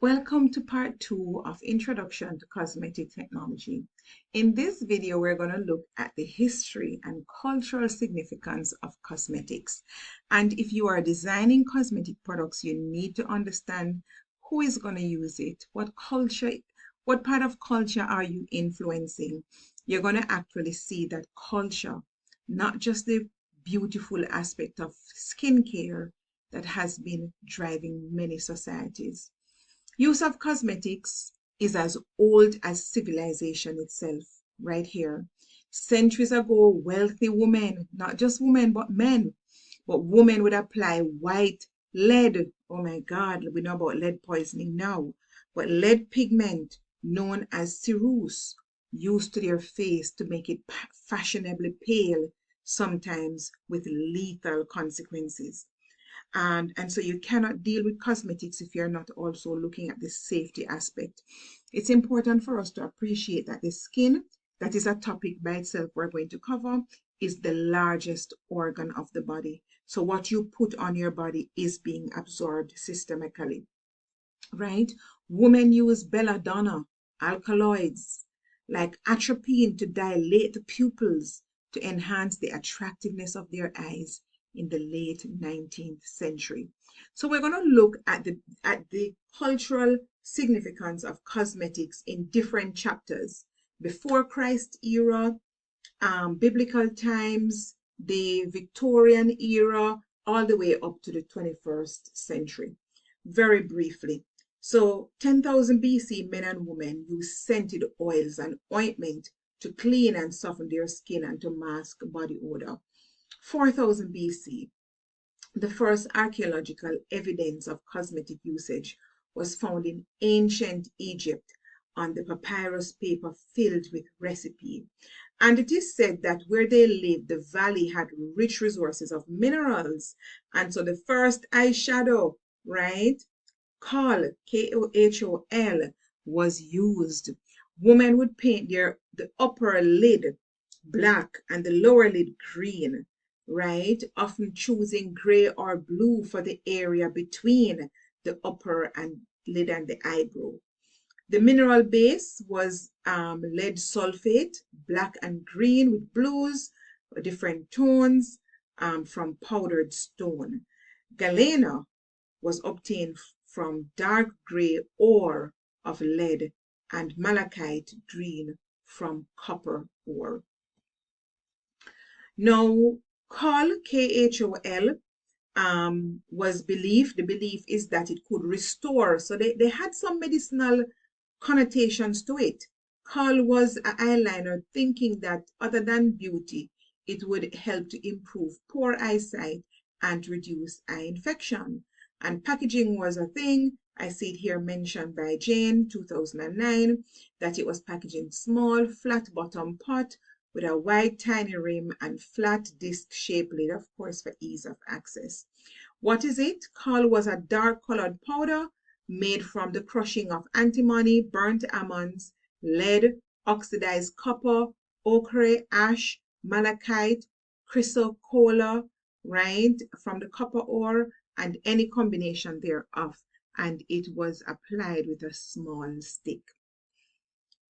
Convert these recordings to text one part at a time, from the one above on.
Welcome to part 2 of Introduction to Cosmetic Technology. In this video, we're going to look at the history and cultural significance of cosmetics. And if you are designing cosmetic products, you need to understand who is going to use it, what culture, what part of culture are you influencing. You're going to actually see that culture, not just the beautiful aspect of skincare that has been driving many societies. Use of cosmetics is as old as civilization itself, right here. Centuries ago, wealthy women, not just women, but men, but women would apply white lead. Oh my God, we know about lead poisoning now, but lead pigment known as ceruse used to their face to make it fashionably pale, sometimes with lethal consequences. And so you cannot deal with cosmetics if you're not also looking at the safety aspect. It's important for us to appreciate that the skin, that is a topic by itself we're going to cover, is the largest organ of the body. So what you put on your body is being absorbed systemically, right? Women use belladonna, alkaloids like atropine to dilate the pupils to enhance the attractiveness of their eyes in the late 19th century. So we're going to look at the cultural significance of cosmetics in different chapters. Before Christ era, biblical times, the Victorian era, all the way up to the 21st century. Very briefly. So 10,000 BC, men and women used scented oils and ointment to clean and soften their skin and to mask body odor. 4000 BC, the first archaeological evidence of cosmetic usage was found in ancient Egypt on the papyrus paper filled with recipe. And it is said that where they lived, the valley had rich resources of minerals. And so the first eyeshadow, right, Kohl, K-O-H-O-L, was used. Women would paint the upper lid black and the lower lid green, right? Often choosing gray or blue for the area between the upper and lid and the eyebrow. The mineral base was lead sulfate, black and green with blues, different tones from powdered stone. Galena was obtained from dark gray ore of lead and malachite green from copper ore. Now, Kohl, K-H-O-L, was belief. The belief is that it could restore. So they had some medicinal connotations to it. Kohl was an eyeliner thinking that other than beauty, it would help to improve poor eyesight and reduce eye infection. And packaging was a thing. I see it here mentioned by Jane, 2009, that it was packaged in small, flat bottom pot with a wide, tiny rim and flat disc-shaped lid, of course, for ease of access. What is it? Kohl was a dark-colored powder made from the crushing of antimony, burnt almonds, lead, oxidized copper, ochre, ash, malachite, chrysocolla, right, from the copper ore, and any combination thereof. And it was applied with a small stick.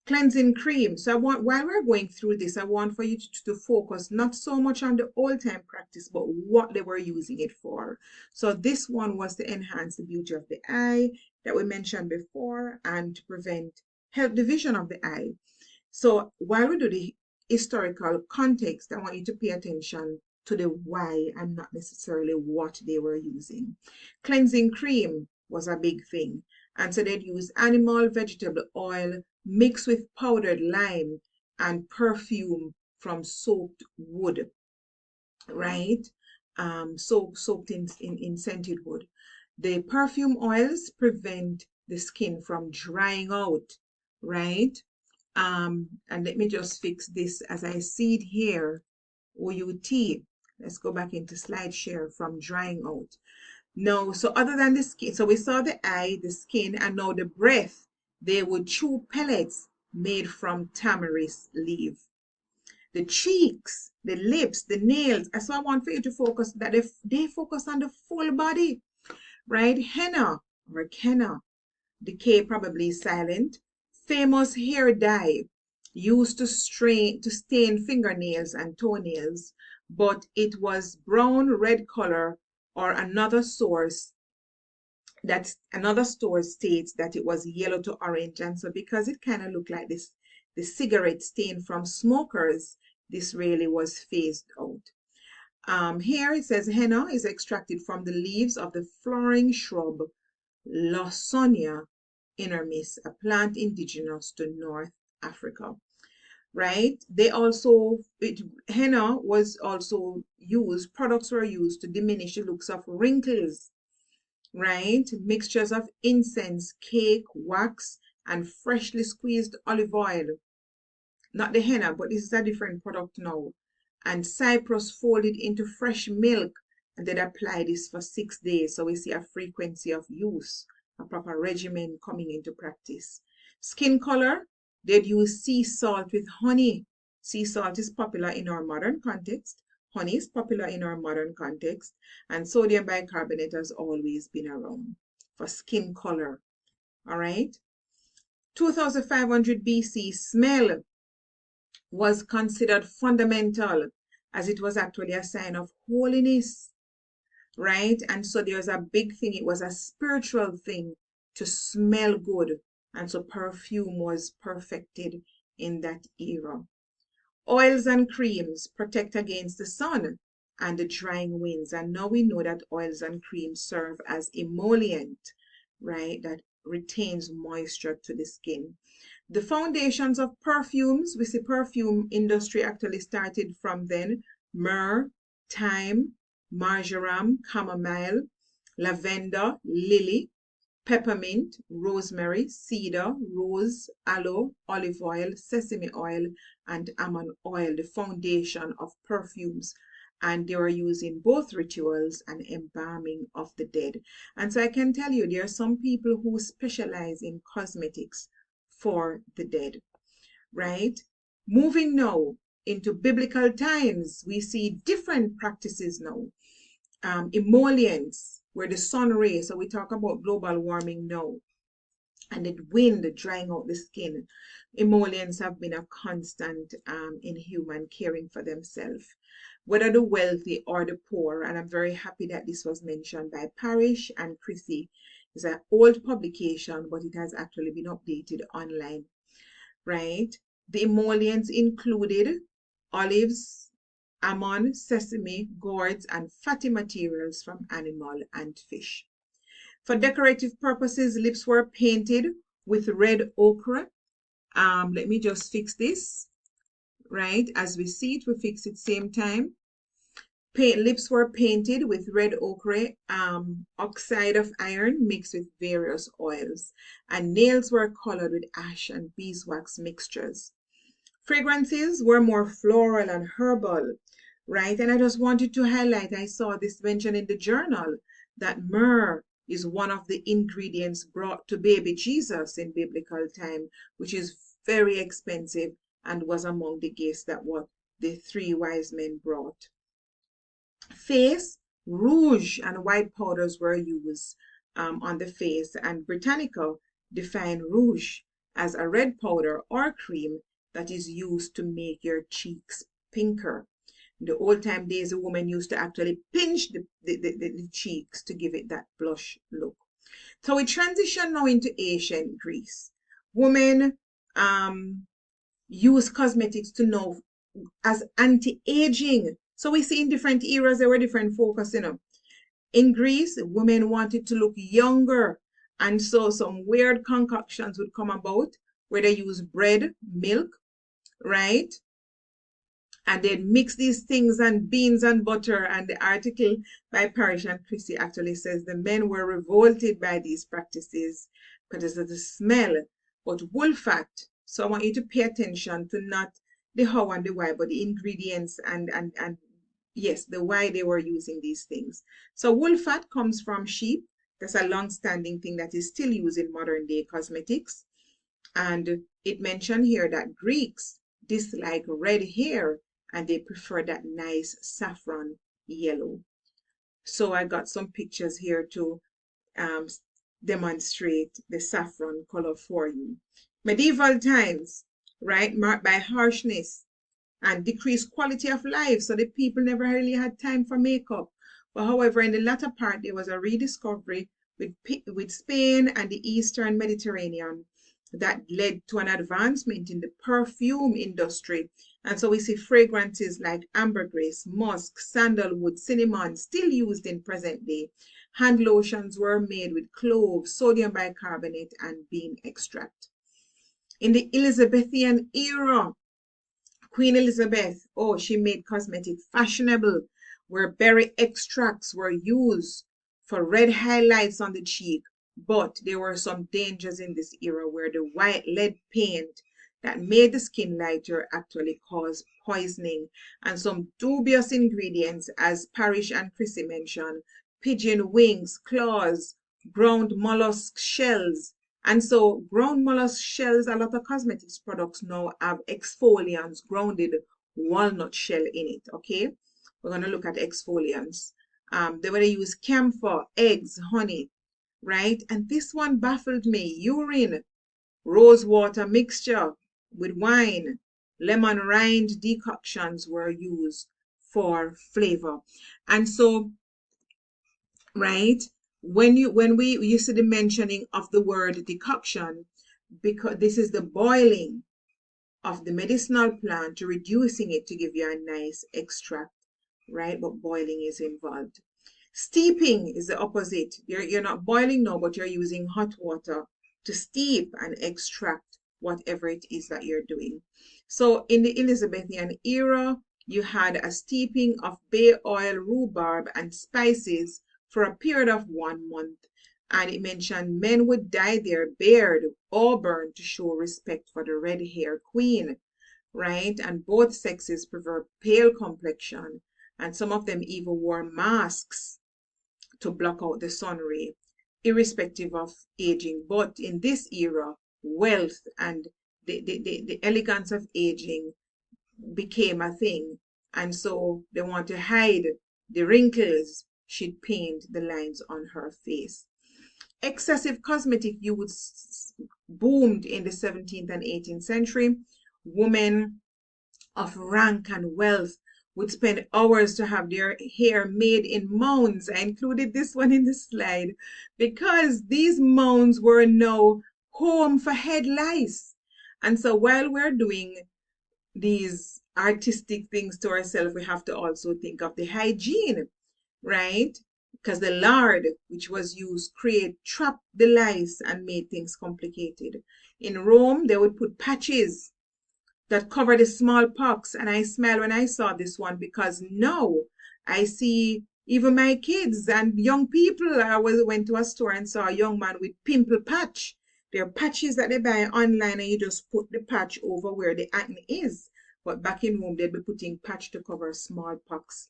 Cleansing cream. So while we're going through this, I want for you to focus not so much on the old time practice, but what they were using it for. So this one was to enhance the beauty of the eye that we mentioned before and to help the vision of the eye. So while we do the historical context, I want you to pay attention to the why and not necessarily what they were using. Cleansing cream was a big thing. And so they'd use animal vegetable oil mixed with powdered lime and perfume from soaked wood, right? Soaked in scented wood. The perfume oils prevent the skin from drying out, right? And let me just fix this as I see it here. OUT. Let's go back into slide share from drying out. No, so other than the skin, so we saw the eye, the skin, and now the breath, they would chew pellets made from tamarisk leaf. The cheeks, the lips, the nails. So I want for you to focus that they focus on the full body, right? Henna or kenna, The K probably is silent. Famous hair dye used to stain fingernails and toenails, but it was brown red color, or another store states that it was yellow to orange. And so because it kind of looked like this, the cigarette stain from smokers, this really was phased out. Here it says henna is extracted from the leaves of the flowering shrub Lawsonia inermis, a plant indigenous to North Africa. Right? Henna was also used, products were used to diminish the looks of wrinkles, right? Mixtures of incense, cake, wax, and freshly squeezed olive oil. Not the henna, but this is a different product now. And cypress folded into fresh milk, and then apply this for 6 days. So we see a frequency of use, a proper regimen coming into practice. Skin color, they'd use sea salt with honey. Sea salt is popular in our modern context. Honey is popular in our modern context. And sodium bicarbonate has always been around for skin color. All right. 2500 BC, smell was considered fundamental, as it was actually a sign of holiness, right? And so there was a big thing, it was a spiritual thing to smell good. And so perfume was perfected in that era. Oils and creams protect against the sun and the drying winds. And now we know that oils and creams serve as emollient, right? That retains moisture to the skin. The foundations of perfumes, we see perfume industry actually started from then. Myrrh, thyme, marjoram, chamomile, lavender, lily, peppermint, rosemary, cedar, rose, aloe, olive oil, sesame oil, and almond oil, the foundation of perfumes. And they were used in both rituals and embalming of the dead. And so I can tell you, there are some people who specialize in cosmetics for the dead, right? Moving now into biblical times, we see different practices now. Emollients, where the sun rays, so we talk about global warming now, and the wind drying out the skin. Emollients have been a constant in human caring for themselves, whether the wealthy or the poor. And I'm very happy that this was mentioned by Parrish and Chrissy. It's an old publication, but it has actually been updated online, right? The emollients included olives, almond, sesame, gourds, and fatty materials from animal and fish. For decorative purposes, lips were painted with red ochre. Let me just fix this, right? As we see it, we fix it same time. Lips were painted with red ochre, oxide of iron mixed with various oils, and nails were colored with ash and beeswax mixtures. Fragrances were more floral and herbal, right? And I just wanted to highlight, I saw this mentioned in the journal, that myrrh is one of the ingredients brought to baby Jesus in biblical time, which is very expensive and was among the gifts that what the 3 wise men brought. Face, rouge and white powders were used on the face, and Britannica defined rouge as a red powder or cream that is used to make your cheeks pinker. In the old time days, a woman used to actually pinch the cheeks to give it that blush look. So we transition now into ancient Greece. Women use cosmetics to know as anti-aging. So we see in different eras there were different focus, In Greece, women wanted to look younger, and so some weird concoctions would come about where they use bread, milk, right? And they'd mix these things and beans and butter. And the article by Parrish and Chrissy actually says the men were revolted by these practices because of the smell. But wool fat, so I want you to pay attention to not the how and the why, but the ingredients and yes, the why they were using these things. So wool fat comes from sheep. That's a long-standing thing that is still used in modern day cosmetics. And it mentioned here that Greeks dislike red hair and they prefer that nice saffron yellow. So I got some pictures here to demonstrate the saffron color for you. Medieval times, right, marked by harshness and decreased quality of life. So the people never really had time for makeup. But however, in the latter part, there was a rediscovery with Spain and the Eastern Mediterranean that led to an advancement in the perfume industry. And so we see fragrances like ambergris, musk, sandalwood, cinnamon still used in present day. Hand lotions were made with cloves, sodium bicarbonate, and bean extract. In the Elizabethan era, Queen Elizabeth, oh, she made cosmetic fashionable, where berry extracts were used for red highlights on the cheek. But there were some dangers in this era where the white lead paint that made the skin lighter actually caused poisoning. And some dubious ingredients, as Parrish and Chrissy mentioned, pigeon wings, claws, ground mollusk shells, and so ground mollusk shells, a lot of cosmetics products now have exfoliants, grounded walnut shell in it, okay? We're going to look at exfoliants. They were to use camphor, eggs, honey, right? And this one baffled me. Urine, rose water mixture with wine, lemon rind decoctions were used for flavor. And so, right, when you see the mentioning of the word decoction, because this is the boiling of the medicinal plant to reducing it to give you a nice extract, right? But boiling is involved. Steeping is the opposite. You're not boiling now, but you're using hot water to steep and extract whatever it is that you're doing. So in the Elizabethan era, you had a steeping of bay oil, rhubarb, and spices for a period of 1 month. And it mentioned men would dye their beard auburn to show respect for the red-haired queen, right? And both sexes prefer pale complexion, and some of them even wore masks to block out the sun ray, irrespective of aging. But in this era, wealth and the elegance of aging became a thing. And so they want to hide the wrinkles. She'd paint the lines on her face. Excessive cosmetic use boomed in the 17th and 18th century. Women of rank and wealth would spend hours to have their hair made in mounds. I included this one in the slide because these mounds were now home for head lice. And so while we're doing these artistic things to ourselves, we have to also think of the hygiene, right? Because the lard which was used trapped the lice and made things complicated. In Rome, they would put patches that covered the smallpox, and I smiled when I saw this one because now I see even my kids and young people. Went to a store and saw a young man with pimple patch. There are patches that they buy online and you just put the patch over where the acne is. But back in home, they'd be putting patch to cover smallpox.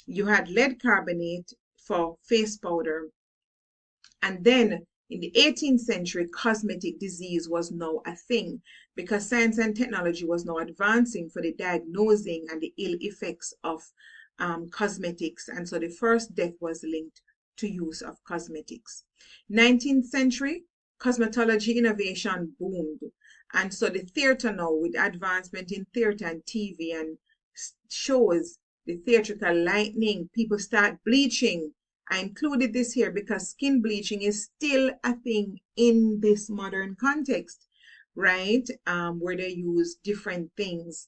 You had lead carbonate for face powder. And then in the 18th century, cosmetic disease was now a thing because science and technology was now advancing for the diagnosing and the ill effects of cosmetics. And so the first death was linked to use of cosmetics. 19th century, cosmetology innovation boomed. And so the theater now, with advancement in theater and TV and shows, the theatrical lighting, people start bleaching. I included this here because skin bleaching is still a thing in this modern context, right? Where they use different things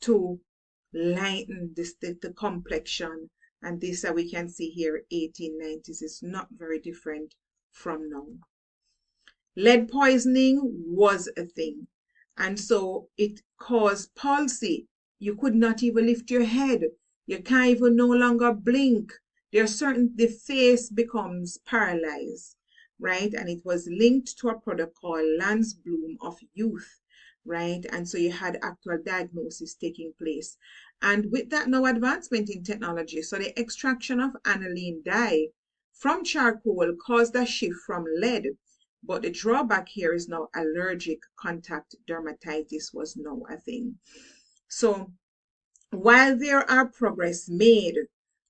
to lighten the complexion. And this we can see here, 1890s is not very different from now. Lead poisoning was a thing. And so it caused palsy. You could not even lift your head. You can't even no longer blink. The face becomes paralyzed, right? And it was linked to a product called Lance Bloom of Youth, right? And so you had actual diagnosis taking place. And with that now advancement in technology, so the extraction of aniline dye from charcoal caused a shift from lead. But the drawback here is now allergic contact dermatitis was now a thing. So while there are progress made,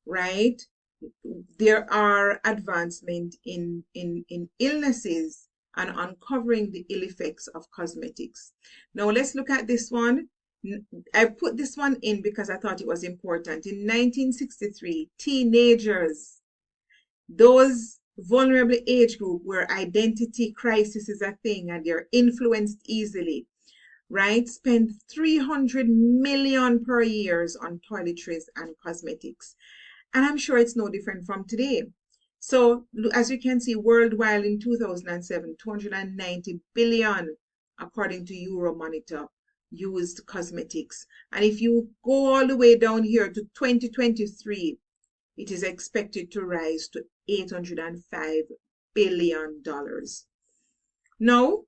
right, there are advancement in illnesses and uncovering the ill effects of cosmetics. Now let's look at this one. I put this one in because I thought it was important. In 1963, teenagers, those vulnerable age group where identity crisis is a thing and they're influenced easily, right? Spend 300 million per year on toiletries and cosmetics. And I'm sure it's no different from today. So as you can see, worldwide in 2007, 290 billion, according to Euromonitor, used cosmetics. And if you go all the way down here to 2023, it is expected to rise to $805 billion. Now,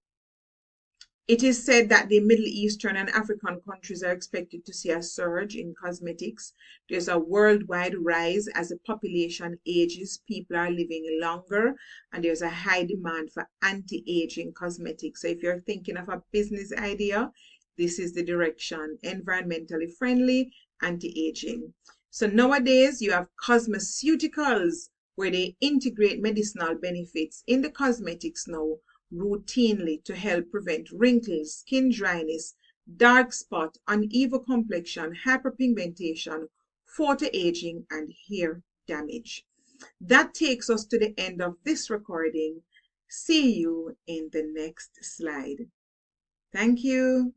it is said that the Middle Eastern and African countries are expected to see a surge in cosmetics. There's a worldwide rise as the population ages, people are living longer, and there's a high demand for anti-aging cosmetics. So if you're thinking of a business idea, this is the direction: environmentally friendly, anti-aging. So nowadays you have cosmeceuticals where they integrate medicinal benefits in the cosmetics now routinely to help prevent wrinkles, skin dryness, dark spot, uneven complexion, hyperpigmentation, photoaging, and hair damage. That takes us to the end of this recording. See you in the next slide. Thank you.